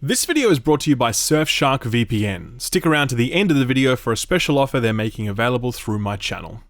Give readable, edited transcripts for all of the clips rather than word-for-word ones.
This video is brought to you by Surfshark VPN. Stick around to the end of the video for a special offer they're making available through my channel.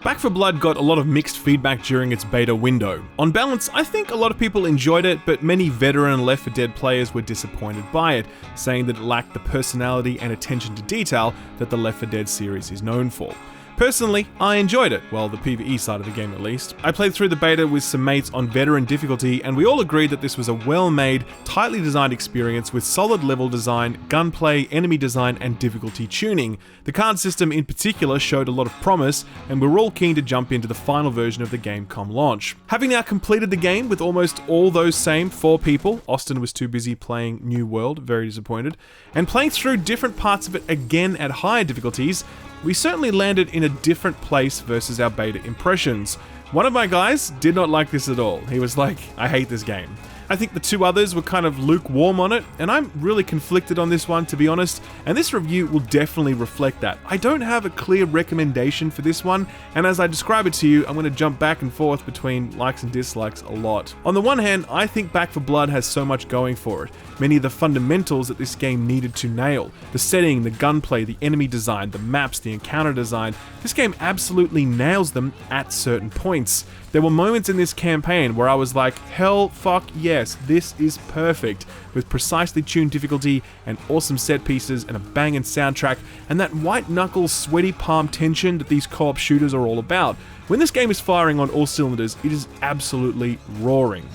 Back 4 Blood got a lot of mixed feedback during its beta window. On balance, I think a lot of people enjoyed it, but many veteran Left 4 Dead players were disappointed by it, saying that it lacked the personality and attention to detail that the Left 4 Dead series is known for. Personally, I enjoyed it, well, the PvE side of the game at least. I played through the beta with some mates on veteran difficulty, and we all agreed that this was a well-made, tightly designed experience with solid level design, gunplay, enemy design, and difficulty tuning. The card system in particular showed a lot of promise, and we were all keen to jump into the final version of the game come launch. Having now completed the game with almost all those same 4 people, Austin was too busy playing New World, very disappointed, and playing through different parts of it again at higher difficulties, we certainly landed in a different place versus our beta impressions. One of my guys did not like this at all. He was like, I hate this game. I think the 2 others were kind of lukewarm on it, and I'm really conflicted on this one, to be honest, and this review will definitely reflect that. I don't have a clear recommendation for this one, and as I describe it to you, I'm going to jump back and forth between likes and dislikes a lot. On the one hand, I think Back 4 Blood has so much going for it. Many of the fundamentals that this game needed to nail. The setting, the gunplay, the enemy design, the maps, the encounter design. This game absolutely nails them at certain points. There were moments in this campaign where I was like, hell fuck yes, this is perfect, with precisely tuned difficulty and awesome set pieces and a banging soundtrack and that white knuckle sweaty palm tension that these co-op shooters are all about. When this game is firing on all cylinders, it is absolutely roaring.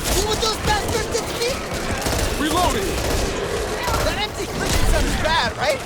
See what those bastards did to me? Reloading! That empty clip sounds bad, right?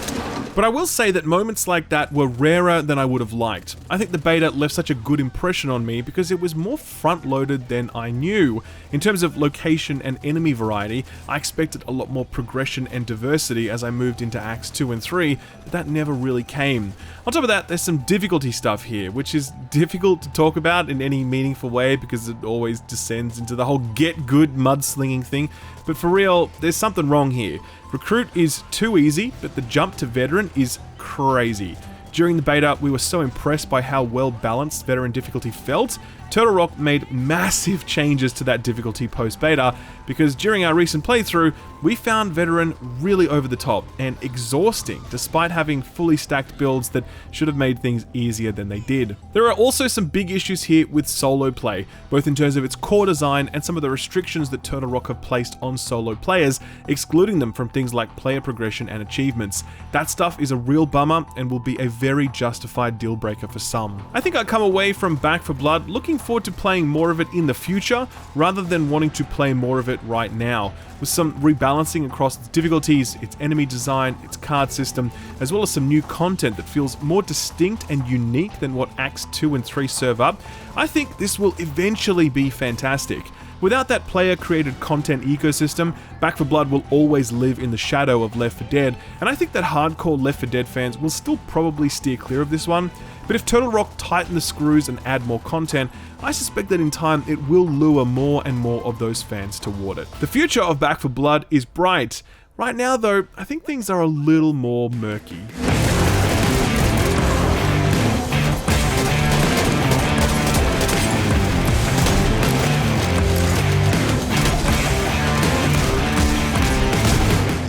But I will say that moments like that were rarer than I would have liked. I think the beta left such a good impression on me because it was more front-loaded than I knew. In terms of location and enemy variety, I expected a lot more progression and diversity as I moved into Acts 2 and 3, but that never really came. On top of that, there's some difficulty stuff here, which is difficult to talk about in any meaningful way because it always descends into the whole get good mudslinging thing. But for real, there's something wrong here. Recruit is too easy, but the jump to veteran is crazy. During the beta, we were so impressed by how well balanced veteran difficulty felt. Turtle Rock made massive changes to that difficulty post-beta because during our recent playthrough, we found veteran really over the top and exhausting despite having fully stacked builds that should have made things easier than they did. There are also some big issues here with solo play, both in terms of its core design and some of the restrictions that Turtle Rock have placed on solo players, excluding them from things like player progression and achievements. That stuff is a real bummer and will be a very justified deal breaker for some. I think I come away from Back 4 Blood looking forward to playing more of it in the future rather than wanting to play more of it right now, with some rebalancing across its difficulties, its enemy design, its card system, as well as some new content that feels more distinct and unique than what Acts 2 and 3 serve up. I think this will eventually be fantastic. Without that player-created content ecosystem, Back 4 Blood will always live in the shadow of Left 4 Dead, and I think that hardcore Left 4 Dead fans will still probably steer clear of this one. But if Turtle Rock tighten the screws and add more content, I suspect that in time it will lure more and more of those fans toward it. The future of Back 4 Blood is bright. Right now though, I think things are a little more murky.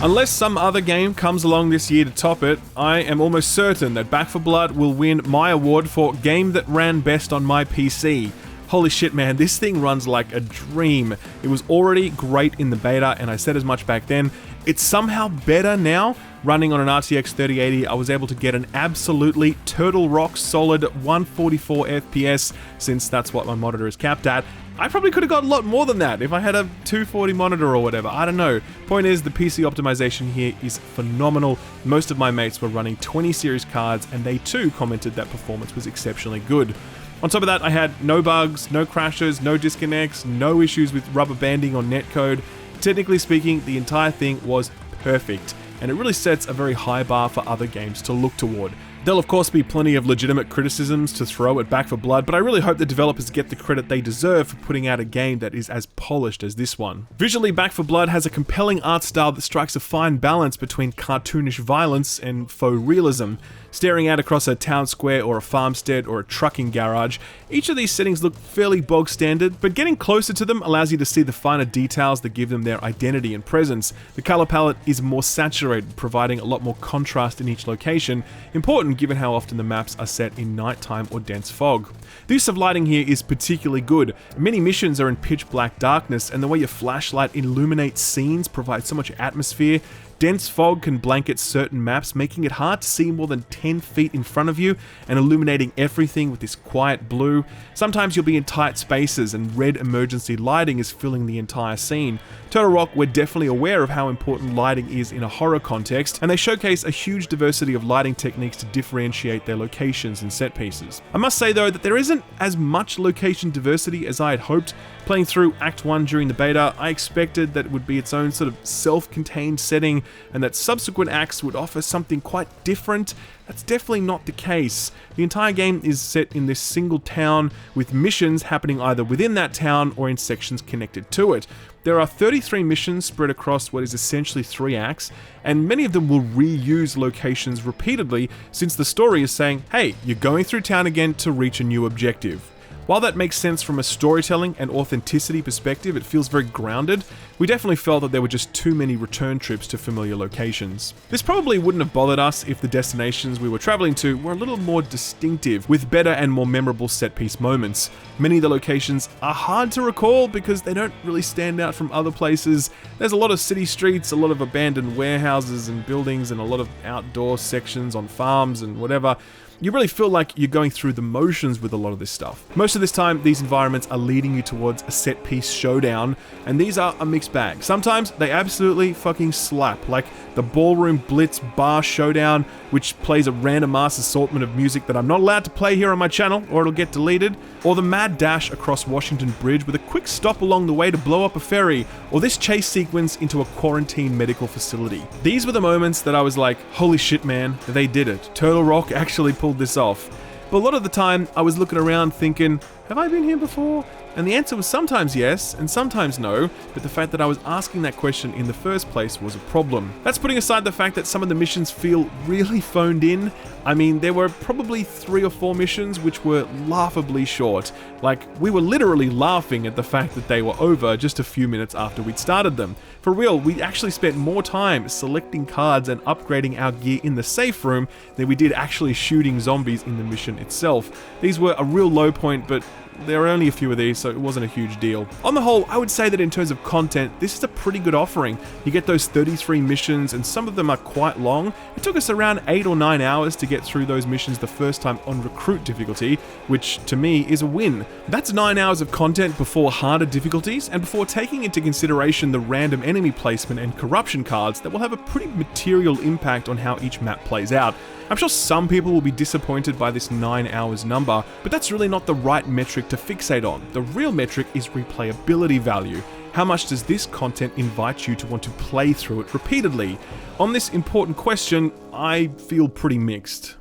Unless some other game comes along this year to top it, I am almost certain that Back 4 Blood will win my award for Game That Ran Best on My PC. Holy shit man, this thing runs like a dream. It was already great in the beta and I said as much back then. It's somehow better now. Running on an RTX 3080, I was able to get an absolutely Turtle Rock solid 144 FPS, since that's what my monitor is capped at. I probably could have got a lot more than that if I had a 240 monitor or whatever, I don't know. Point is, the PC optimization here is phenomenal. Most of my mates were running 20 series cards and they too commented that performance was exceptionally good. On top of that, I had no bugs, no crashes, no disconnects, no issues with rubber banding on netcode. Technically speaking, the entire thing was perfect, and it really sets a very high bar for other games to look toward. There'll of course be plenty of legitimate criticisms to throw at Back 4 Blood, but I really hope the developers get the credit they deserve for putting out a game that is as polished as this one. Visually, Back 4 Blood has a compelling art style that strikes a fine balance between cartoonish violence and faux realism. Staring out across a town square or a farmstead or a trucking garage, each of these settings look fairly bog standard, but getting closer to them allows you to see the finer details that give them their identity and presence. The color palette is more saturated, providing a lot more contrast in each location, important given how often the maps are set in nighttime or dense fog. The use of lighting here is particularly good. Many missions are in pitch black darkness, and the way your flashlight illuminates scenes provides so much atmosphere. Dense fog can blanket certain maps, making it hard to see more than 10 feet in front of you and illuminating everything with this quiet blue. Sometimes you'll be in tight spaces and red emergency lighting is filling the entire scene. Turtle Rock were definitely aware of how important lighting is in a horror context, and they showcase a huge diversity of lighting techniques to differentiate their locations and set pieces. I must say though that there isn't as much location diversity as I had hoped. Playing through Act 1 during the beta, I expected that it would be its own sort of self-contained setting and that subsequent acts would offer something quite different. That's definitely not the case. The entire game is set in this single town with missions happening either within that town or in sections connected to it. There are 33 missions spread across what is essentially 3 acts, and many of them will reuse locations repeatedly since the story is saying, hey, you're going through town again to reach a new objective. While that makes sense from a storytelling and authenticity perspective, it feels very grounded. We definitely felt that there were just too many return trips to familiar locations. This probably wouldn't have bothered us if the destinations we were traveling to were a little more distinctive, with better and more memorable set-piece moments. Many of the locations are hard to recall because they don't really stand out from other places. There's a lot of city streets, a lot of abandoned warehouses and buildings, and a lot of outdoor sections on farms and whatever. You really feel like you're going through the motions with a lot of this stuff. Most of this time, these environments are leading you towards a set-piece showdown, and these are a mixed bag. Sometimes they absolutely fucking slap, like the Ballroom Blitz Bar Showdown, which plays a random ass assortment of music that I'm not allowed to play here on my channel, or it'll get deleted, or the mad dash across Washington Bridge with a quick stop along the way to blow up a ferry, or this chase sequence into a quarantine medical facility. These were the moments that I was like, holy shit man, they did it. Turtle Rock actually pulled this off. But a lot of the time, I was looking around thinking, have I been here before? And the answer was sometimes yes, and sometimes no, but the fact that I was asking that question in the first place was a problem. That's putting aside the fact that some of the missions feel really phoned in. I mean, there were probably 3 or 4 missions which were laughably short. Like, we were literally laughing at the fact that they were over just a few minutes after we'd started them. For real, we actually spent more time selecting cards and upgrading our gear in the safe room than we did actually shooting zombies in the mission itself. These were a real low point, but there are only a few of these, so it wasn't a huge deal. On the whole, I would say that in terms of content, this is a pretty good offering. You get those 33 missions, and some of them are quite long. It took us around 8 or 9 hours to get through those missions the first time on Recruit difficulty, which to me is a win. That's 9 hours of content before harder difficulties, and before taking into consideration the random enemy placement and corruption cards that will have a pretty material impact on how each map plays out. I'm sure some people will be disappointed by this 9 hours number, but that's really not the right metric to fixate on. The real metric is replayability value. How much does this content invite you to want to play through it repeatedly? On this important question, I feel pretty mixed.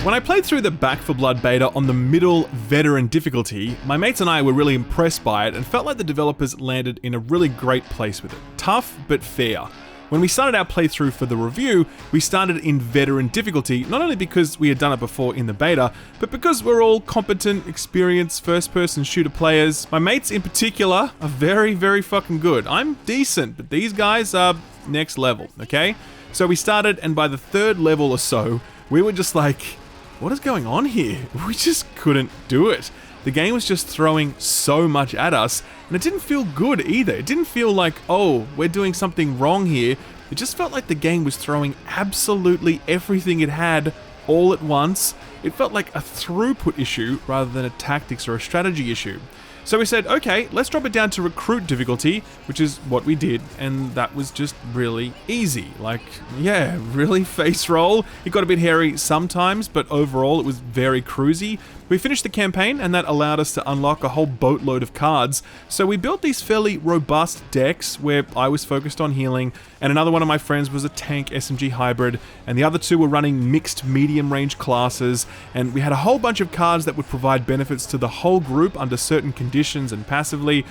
When I played through the Back 4 Blood beta on the middle veteran difficulty, my mates and I were really impressed by it and felt like the developers landed in a really great place with it. Tough, but fair. When we started our playthrough for the review, we started in veteran difficulty, not only because we had done it before in the beta, but because we're all competent, experienced first-person shooter players. My mates in particular are very, very fucking good. I'm decent, but these guys are next level, okay? So we started, and by the 3rd level or so, we were just like, what is going on here? We just couldn't do it. The game was just throwing so much at us, and it didn't feel good either. It didn't feel like, oh, we're doing something wrong here. It just felt like the game was throwing absolutely everything it had all at once. It felt like a throughput issue rather than a tactics or a strategy issue. So we said, okay, let's drop it down to recruit difficulty, which is what we did, and that was just really easy. Like, yeah, really face roll. It got a bit hairy sometimes, but overall it was very cruisy. We finished the campaign, and that allowed us to unlock a whole boatload of cards. So we built these fairly robust decks where I was focused on healing, and another one of my friends was a tank SMG hybrid, and the other two were running mixed medium range classes, and we had a whole bunch of cards that would provide benefits to the whole group under certain conditions and passively.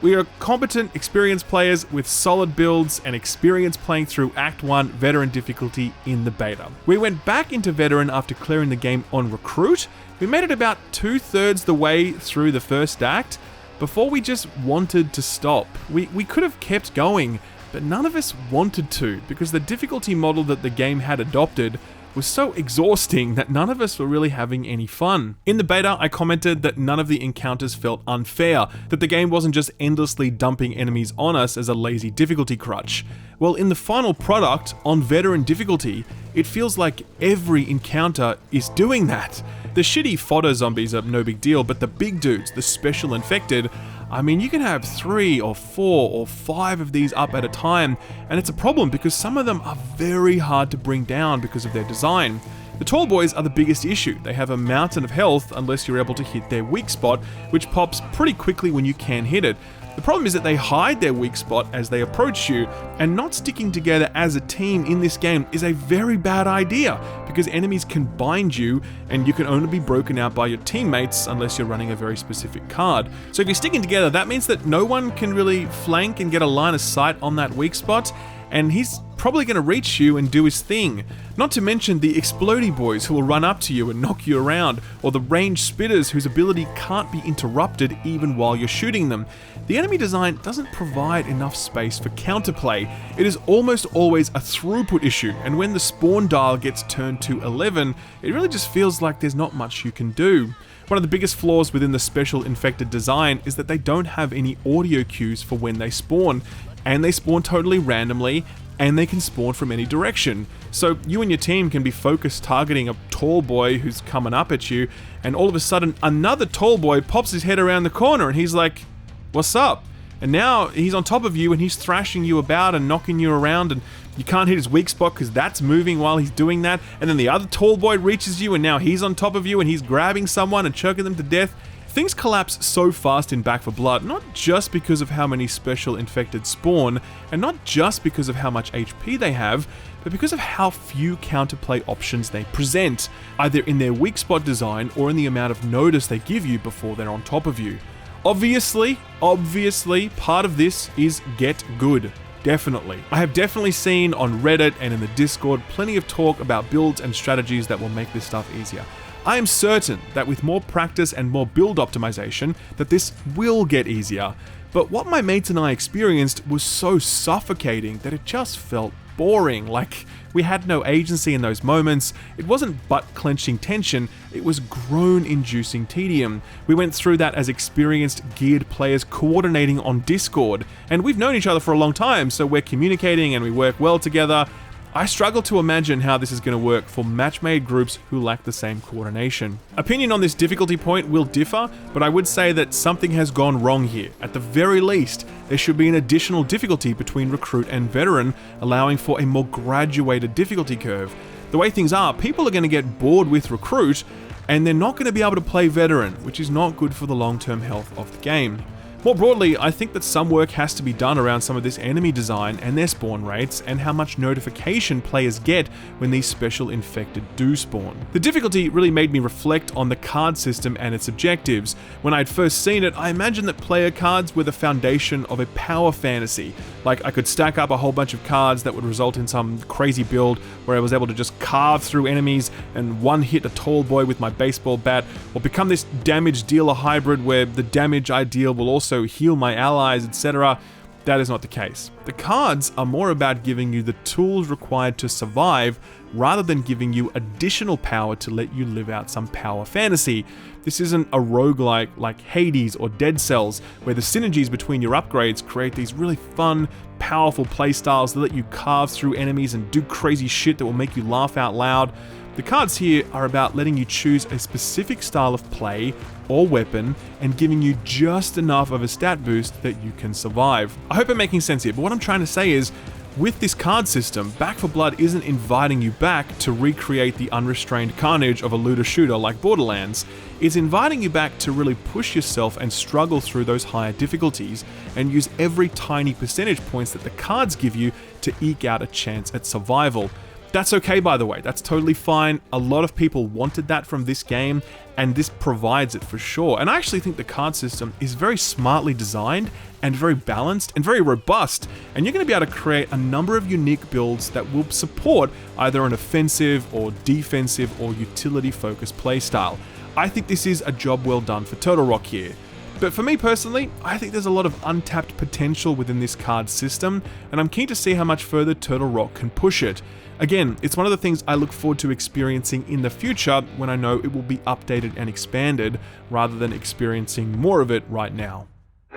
We are competent, experienced players with solid builds and experience playing through Act 1 Veteran difficulty in the beta. We went back into Veteran after clearing the game on Recruit. We made it about 2/3 the way through the first act before we just wanted to stop. We could have kept going, but none of us wanted to because the difficulty model that the game had adopted was so exhausting that none of us were really having any fun. In the beta, I commented that none of the encounters felt unfair, that the game wasn't just endlessly dumping enemies on us as a lazy difficulty crutch. Well, in the final product, on Veteran difficulty, it feels like every encounter is doing that. The shitty fodder zombies are no big deal, but the big dudes, the special infected, I mean, you can have 3 or 4 or 5 of these up at a time, and it's a problem because some of them are very hard to bring down because of their design. The tall boys are the biggest issue. They have a mountain of health unless you're able to hit their weak spot, which pops pretty quickly when you can hit it. The problem is that they hide their weak spot as they approach you, and not sticking together as a team in this game is a very bad idea because enemies can bind you and you can only be broken out by your teammates unless you're running a very specific card. So if you're sticking together, that means that no one can really flank and get a line of sight on that weak spot, and he's probably going to reach you and do his thing. Not to mention the explodey boys who will run up to you and knock you around, or the ranged spitters whose ability can't be interrupted even while you're shooting them. The enemy design doesn't provide enough space for counterplay. It is almost always a throughput issue, and when the spawn dial gets turned to 11, it really just feels like there's not much you can do. One of the biggest flaws within the special infected design is that they don't have any audio cues for when they spawn, and they spawn totally randomly, and they can spawn from any direction. So you and your team can be focused targeting a tall boy who's coming up at you, and all of a sudden another tall boy pops his head around the corner and he's like, "What's up?" And now he's on top of you and he's thrashing you about and knocking you around, and you can't hit his weak spot because that's moving while he's doing that. And then the other tall boy reaches you and now he's on top of you and he's grabbing someone and choking them to death. Things collapse so fast in Back 4 Blood, not just because of how many special infected spawn, and not just because of how much HP they have, but because of how few counterplay options they present, either in their weak spot design or in the amount of notice they give you before they're on top of you. Obviously, part of this is get good. Definitely. I have definitely seen on Reddit and in the Discord plenty of talk about builds and strategies that will make this stuff easier. I am certain that with more practice and more build optimization, that this will get easier. But what my mates and I experienced was so suffocating that it just felt boring. Like, we had no agency in those moments. It wasn't butt-clenching tension, it was groan-inducing tedium. We went through that as experienced, geared players coordinating on Discord, and we've known each other for a long time, so we're communicating and we work well together. I struggle to imagine how this is going to work for match-made groups who lack the same coordination. Opinion on this difficulty point will differ, but I would say that something has gone wrong here. At the very least, there should be an additional difficulty between Recruit and Veteran, allowing for a more graduated difficulty curve. The way things are, people are going to get bored with Recruit, and they're not going to be able to play Veteran, which is not good for the long-term health of the game. More broadly, I think that some work has to be done around some of this enemy design and their spawn rates and how much notification players get when these special infected do spawn. The difficulty really made me reflect on the card system and its objectives. When I'd first seen it, I imagined that player cards were the foundation of a power fantasy. Like, I could stack up a whole bunch of cards that would result in some crazy build where I was able to just carve through enemies and one-hit a tall boy with my baseball bat, or become this damage dealer hybrid where the damage I deal will also heal my allies, etc. That is not the case. The cards are more about giving you the tools required to survive rather than giving you additional power to let you live out some power fantasy. This isn't a roguelike like Hades or Dead Cells, where the synergies between your upgrades create these really fun, powerful playstyles that let you carve through enemies and do crazy shit that will make you laugh out loud. The cards here are about letting you choose a specific style of play or weapon and giving you just enough of a stat boost that you can survive. I hope I'm making sense here, but what I'm trying to say is, with this card system, Back 4 Blood isn't inviting you back to recreate the unrestrained carnage of a looter shooter like Borderlands. It's inviting you back to really push yourself and struggle through those higher difficulties and use every tiny percentage points that the cards give you to eke out a chance at survival. That's okay, by the way, that's totally fine. A lot of people wanted that from this game, and this provides it for sure. And I actually think the card system is very smartly designed and very balanced and very robust, and you're going to be able to create a number of unique builds that will support either an offensive or defensive or utility-focused playstyle. I think this is a job well done for Turtle Rock here. But for me personally, I think there's a lot of untapped potential within this card system, and I'm keen to see how much further Turtle Rock can push it. Again, it's one of the things I look forward to experiencing in the future when I know it will be updated and expanded, rather than experiencing more of it right now.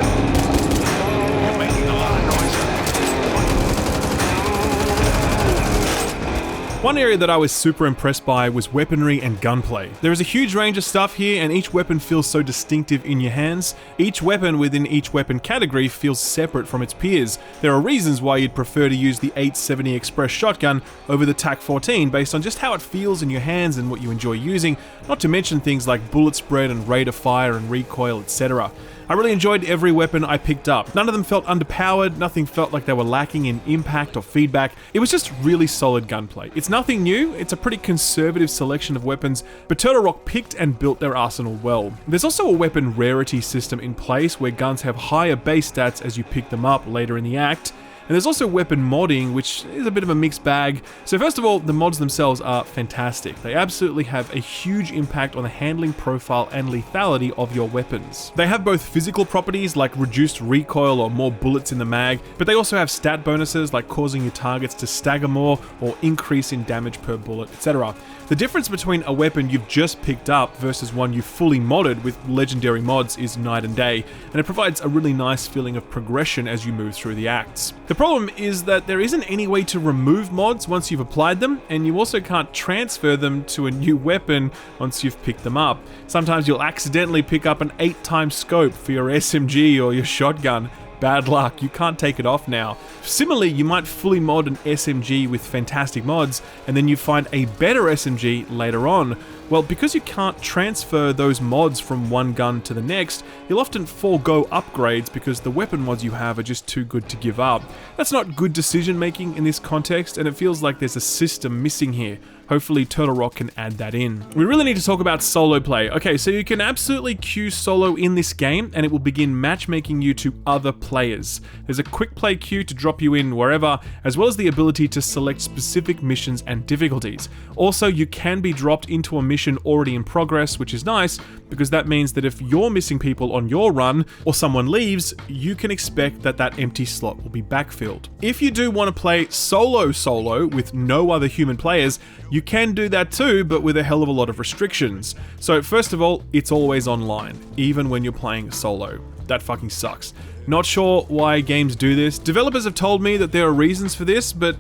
You're making a lot of noise. One area that I was super impressed by was weaponry and gunplay. There is a huge range of stuff here, and each weapon feels so distinctive in your hands. Each weapon within each weapon category feels separate from its peers. There are reasons why you'd prefer to use the 870 Express shotgun over the TAC-14 based on just how it feels in your hands and what you enjoy using, not to mention things like bullet spread and rate of fire and recoil, etc. I really enjoyed every weapon I picked up. None of them felt underpowered, nothing felt like they were lacking in impact or feedback. It was just really solid gunplay. It's nothing new, it's a pretty conservative selection of weapons, but Turtle Rock picked and built their arsenal well. There's also a weapon rarity system in place where guns have higher base stats as you pick them up later in the act. And there's also weapon modding, which is a bit of a mixed bag. So first of all, the mods themselves are fantastic. They absolutely have a huge impact on the handling profile and lethality of your weapons. They have both physical properties like reduced recoil or more bullets in the mag, but they also have stat bonuses like causing your targets to stagger more or increase in damage per bullet, etc. The difference between a weapon you've just picked up versus one you've fully modded with legendary mods is night and day, and it provides a really nice feeling of progression as you move through the acts. The problem is that there isn't any way to remove mods once you've applied them, and you also can't transfer them to a new weapon once you've picked them up. Sometimes you'll accidentally pick up an 8x scope for your SMG or your shotgun. Bad luck, you can't take it off now. Similarly, you might fully mod an SMG with fantastic mods, and then you find a better SMG later on. Well, because you can't transfer those mods from one gun to the next, you'll often forego upgrades because the weapon mods you have are just too good to give up. That's not good decision making in this context, and it feels like there's a system missing here. Hopefully Turtle Rock can add that in. We really need to talk about solo play. Okay, so you can absolutely queue solo in this game, and it will begin matchmaking you to other players. There's a quick play queue to drop you in wherever, as well as the ability to select specific missions and difficulties. Also, you can be dropped into a mission already in progress, which is nice, because that means that if you're missing people on your run, or someone leaves, you can expect that that empty slot will be backfilled. If you do want to play solo with no other human players, you can do that too, but with a hell of a lot of restrictions. So first of all, it's always online, even when you're playing solo. That fucking sucks. Not sure why games do this. Developers have told me that there are reasons for this, but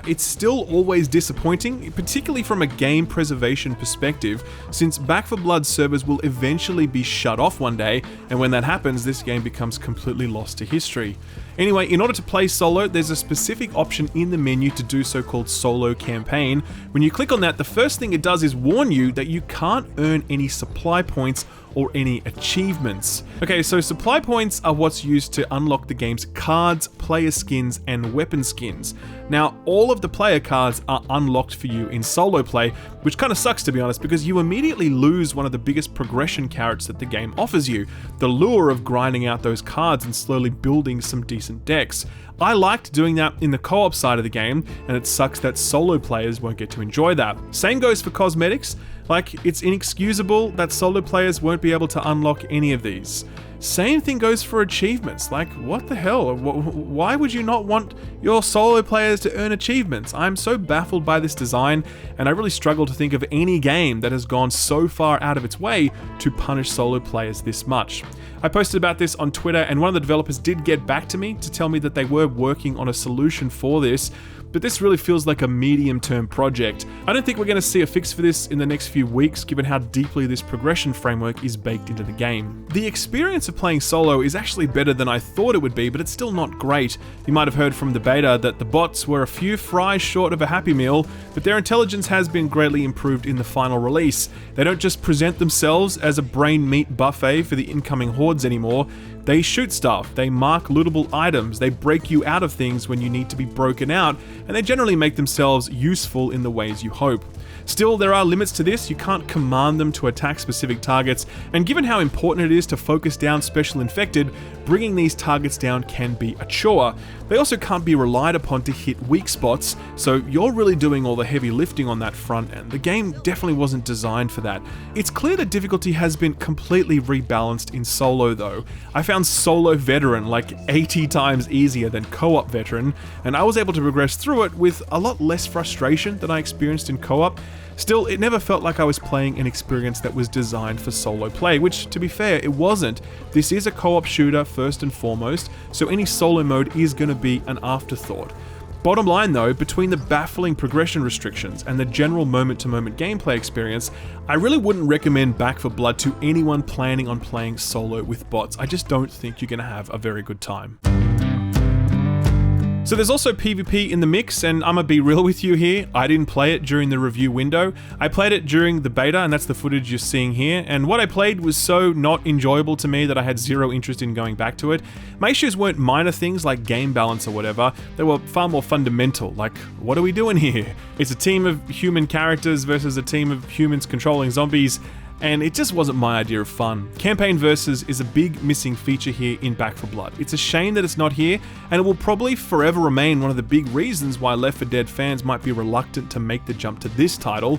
it's still always disappointing, particularly from a game preservation perspective, since Back 4 Blood servers will eventually be shut off one day, and when that happens, this game becomes completely lost to history. Anyway, in order to play solo, there's a specific option in the menu to do so called Solo Campaign. When you click on that, the first thing it does is warn you that you can't earn any supply points or any achievements. Okay, so supply points are what's used to unlock the game's cards, player skins, and weapon skins. Now, all of the player cards are unlocked for you in solo play, which kind of sucks to be honest, because you immediately lose one of the biggest progression carrots that the game offers you, the lure of grinding out those cards and slowly building some decent decks. I liked doing that in the co-op side of the game, and it sucks that solo players won't get to enjoy that. Same goes for cosmetics. Like, it's inexcusable that solo players won't be able to unlock any of these. Same thing goes for achievements. Like, what the hell? Why would you not want your solo players to earn achievements? I'm so baffled by this design, and I really struggle to think of any game that has gone so far out of its way to punish solo players this much. I posted about this on Twitter, and one of the developers did get back to me to tell me that they were working on a solution for this. but this really feels like a medium-term project. I don't think we're going to see a fix for this in the next few weeks, given how deeply this progression framework is baked into the game. The experience of playing solo is actually better than I thought it would be, but it's still not great. You might have heard from the beta that the bots were a few fries short of a Happy Meal, but their intelligence has been greatly improved in the final release. They don't just present themselves as a brain meat buffet for the incoming hordes anymore. They shoot stuff, they mark lootable items, they break you out of things when you need to be broken out, and they generally make themselves useful in the ways you hope. Still, there are limits to this. You can't command them to attack specific targets, and given how important it is to focus down special infected, bringing these targets down can be a chore. They also can't be relied upon to hit weak spots, so you're really doing all the heavy lifting on that front, and the game definitely wasn't designed for that. It's clear that difficulty has been completely rebalanced in solo though. I found solo veteran like 80 times easier than co-op veteran, and I was able to progress through it with a lot less frustration than I experienced in co-op. Still, it never felt like I was playing an experience that was designed for solo play, which, to be fair, it wasn't. This is a co-op shooter first and foremost, so any solo mode is going to be an afterthought. Bottom line though, between the baffling progression restrictions and the general moment-to-moment gameplay experience, I really wouldn't recommend Back 4 Blood to anyone planning on playing solo with bots. I just don't think you're going to have a very good time. So there's also PvP in the mix, and I'm gonna be real with you here, I didn't play it during the review window. I played it during the beta, and that's the footage you're seeing here, and what I played was so not enjoyable to me that I had zero interest in going back to it. My issues weren't minor things like game balance or whatever, they were far more fundamental, like, what are we doing here? It's a team of human characters versus a team of humans controlling zombies, and it just wasn't my idea of fun. Campaign versus is a big missing feature here in Back 4 Blood. It's a shame that it's not here, and it will probably forever remain one of the big reasons why Left 4 Dead fans might be reluctant to make the jump to this title.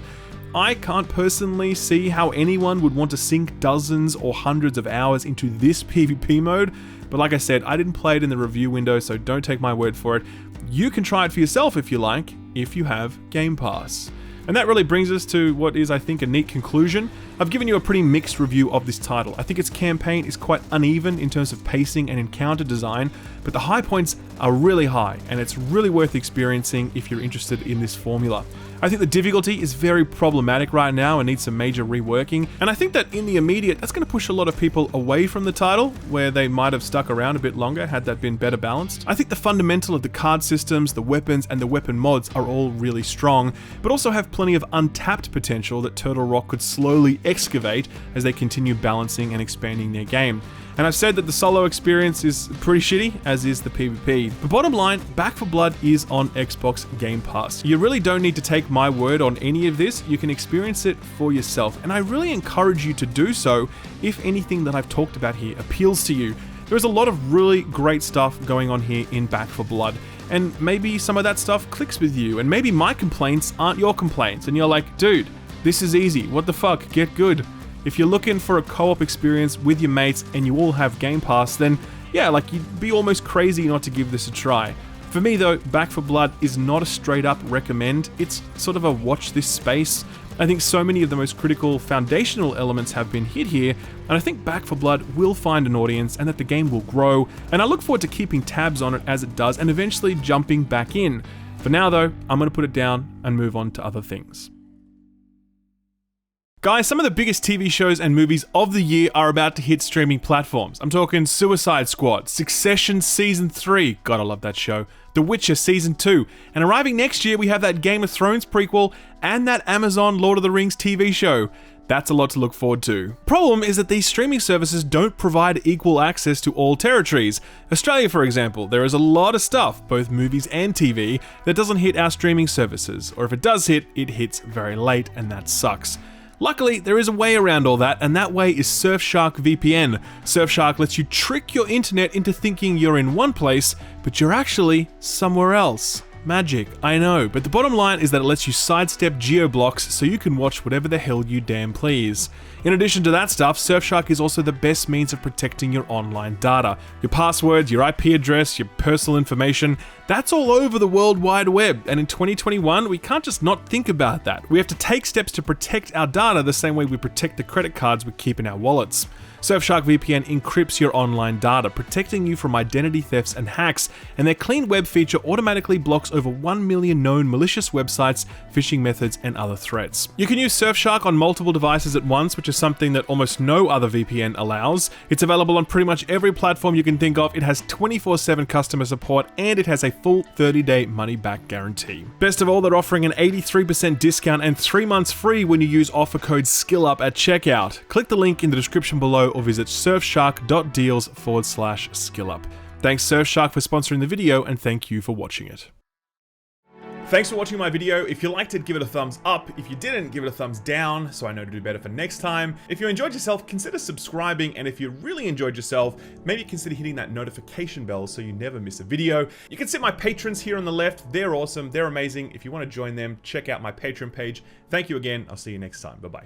I can't personally see how anyone would want to sink dozens or hundreds of hours into this PvP mode, but like I said, I didn't play it in the review window, so don't take my word for it. You can try it for yourself if you like, if you have Game Pass. And that really brings us to what is, I think, a neat conclusion. I've given you a pretty mixed review of this title. I think its campaign is quite uneven in terms of pacing and encounter design, but the high points are really high, and it's really worth experiencing if you're interested in this formula. I think the difficulty is very problematic right now and needs some major reworking, and I think that in the immediate, that's going to push a lot of people away from the title, where they might have stuck around a bit longer had that been better balanced. I think the fundamental of the card systems, the weapons, and the weapon mods are all really strong, but also have plenty of untapped potential that Turtle Rock could slowly excavate as they continue balancing and expanding their game. And I've said that the solo experience is pretty shitty, as is the PvP. But bottom line, Back 4 Blood is on Xbox Game Pass. You really don't need to take my word on any of this, you can experience it for yourself, and I really encourage you to do so if anything that I've talked about here appeals to you. There's a lot of really great stuff going on here in Back 4 Blood, and maybe some of that stuff clicks with you, and maybe my complaints aren't your complaints, and you're like, dude, this is easy, what the fuck, get good. If you're looking for a co-op experience with your mates and you all have Game Pass, then yeah, like you'd be almost crazy not to give this a try. For me though, Back 4 Blood is not a straight up recommend, it's sort of a watch this space. I think so many of the most critical foundational elements have been hit here, and I think Back 4 Blood will find an audience and that the game will grow, and I look forward to keeping tabs on it as it does and eventually jumping back in. For now though, I'm going to put it down and move on to other things. Guys, some of the biggest TV shows and movies of the year are about to hit streaming platforms. I'm talking Suicide Squad, Succession Season 3, gotta love that show, The Witcher Season 2, and arriving next year we have that Game of Thrones prequel and that Amazon Lord of the Rings TV show. That's a lot to look forward to. Problem is that these streaming services don't provide equal access to all territories. Australia, for example, there is a lot of stuff, both movies and TV, that doesn't hit our streaming services, or if it does hit, it hits very late, and that sucks. Luckily, there is a way around all that, and that way is Surfshark VPN. Surfshark lets you trick your internet into thinking you're in one place, but you're actually somewhere else. Magic, I know, but the bottom line is that it lets you sidestep geo-blocks so you can watch whatever the hell you damn please. In addition to that stuff, Surfshark is also the best means of protecting your online data. Your passwords, your IP address, your personal information, that's all over the World Wide Web, and in 2021, we can't just not think about that. We have to take steps to protect our data the same way we protect the credit cards we keep in our wallets. Surfshark VPN encrypts your online data, protecting you from identity thefts and hacks, and their clean web feature automatically blocks blocks over 1 million known malicious websites, phishing methods, and other threats. You can use Surfshark on multiple devices at once, which is something that almost no other VPN allows. It's available on pretty much every platform you can think of. It has 24/7 customer support, and it has a full 30-day money-back guarantee. Best of all, they're offering an 83% discount and 3 months free when you use offer code SKILLUP at checkout. Click the link in the description below or visit surfshark.deals/skillup. Thanks Surfshark for sponsoring the video, and thank you for watching it. Thanks for watching my video. If you liked it, give it a thumbs up. If you didn't, give it a thumbs down so I know to do better for next time. If you enjoyed yourself, consider subscribing, and if you really enjoyed yourself, maybe consider hitting that notification bell so you never miss a video. You can see my patrons here on the left. They're awesome. They're amazing. If you want to join them, check out my Patreon page. Thank you again. I'll see you next time. Bye-bye.